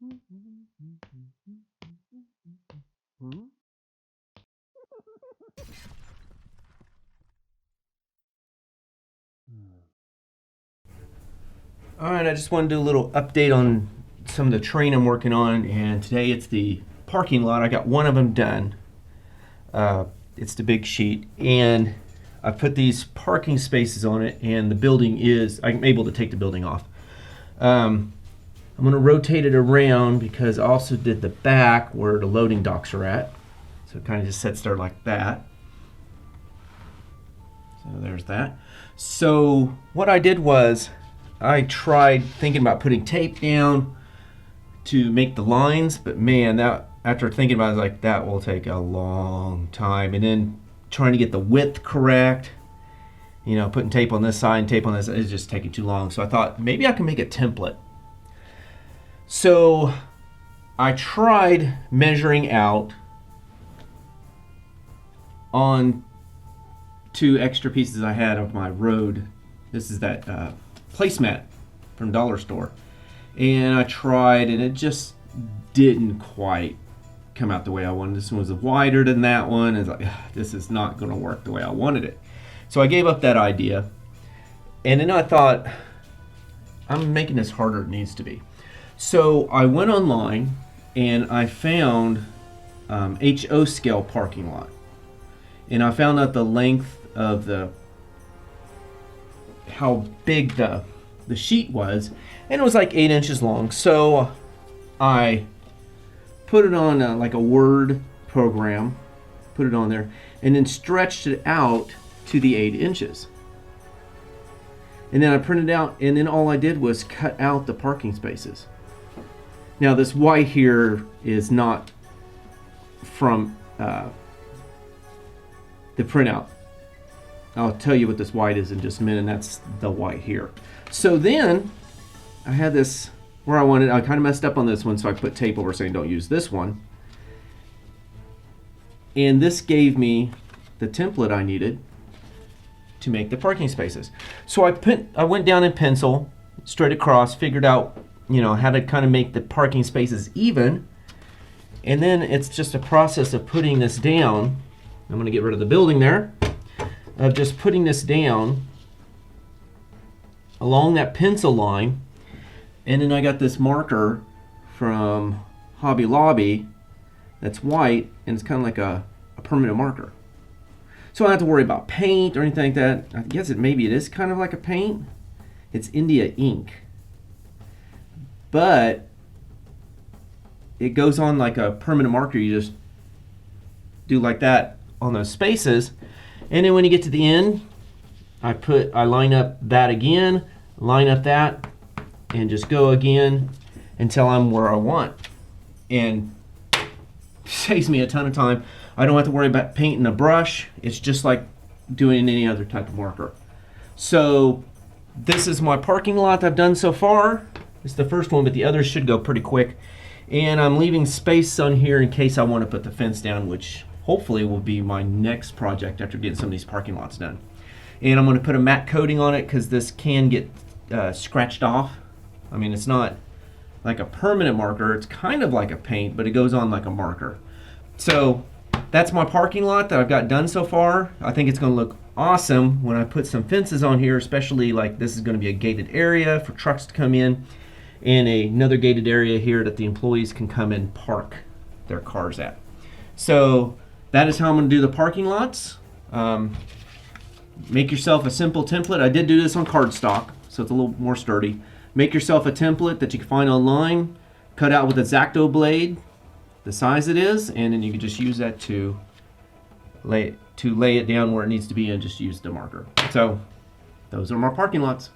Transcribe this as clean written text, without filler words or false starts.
All right, I just want to do a little update on some of the terrain I'm working on, and today it's the parking lot. I got one of them done. It's the big sheet, and I put these parking spaces on it, and the building is, I'm able to take the building off. I'm going to rotate it around because I also did the back where the loading docks are at. So it kind of just sits there like that. So there's that. So what I did was I tried thinking about putting tape down to make the lines, but man, that after thinking about it, I was like, that will take a long time. And then trying to get the width correct, you know, putting tape on this side and tape on this is just taking too long. So I thought maybe I can make a template. So I tried measuring out on 2 extra pieces I had of my road. This is that placemat from Dollar Store. And I tried, and it just didn't quite come out the way I wanted. This one was wider than that one. It's like, this is not going to work the way I wanted it. So I gave up that idea. And then I thought, I'm making this harder than it needs to be. So I went online and I found HO scale parking lot. And I found out the length of how big the sheet was, and it was like 8 inches long. So I put it on like a Word program, put it on there, and then stretched it out to the 8 inches. And then I printed out, and then all I did was cut out the parking spaces. Now this white here is not from the printout. I'll tell you what this white is in just a minute, and that's the white here. So then I had this where I kind of messed up on this one, so I put tape over saying don't use this one. And this gave me the template I needed to make the parking spaces. So I went down in pencil, straight across, figured out, you know, how to kind of make the parking spaces even. And then it's just a process of putting this down. I'm going to get rid of the building there. Of just putting this down along that pencil line. And then I got this marker from Hobby Lobby that's white, and it's kind of like a permanent marker. So I don't have to worry about paint or anything like that. I guess maybe it is kind of like a paint. It's India ink. But it goes on like a permanent marker. You just do like that on those spaces. And then when you get to the end, I line up that again, line up that, and just go again until I'm where I want. And it saves me a ton of time. I don't have to worry about painting a brush. It's just like doing any other type of marker. So this is my parking lot I've done so far. It's the first one, but the others should go pretty quick. And I'm leaving space on here in case I want to put the fence down, which hopefully will be my next project after getting some of these parking lots done. And I'm going to put a matte coating on it because this can get scratched off. I mean, it's not like a permanent marker. It's kind of like a paint, but it goes on like a marker. So that's my parking lot that I've got done so far. I think it's going to look awesome when I put some fences on here, especially like this is going to be a gated area for trucks to come in, and another gated area here that the employees can come and park their cars at. So that is how I'm going to do the parking lots. Make yourself a simple template. I did do this on cardstock, so it's a little more sturdy. Make yourself a template that you can find online, cut out with a X-Acto blade, the size it is, and then you can just use that to lay it down where it needs to be and just use the marker. So those are my parking lots.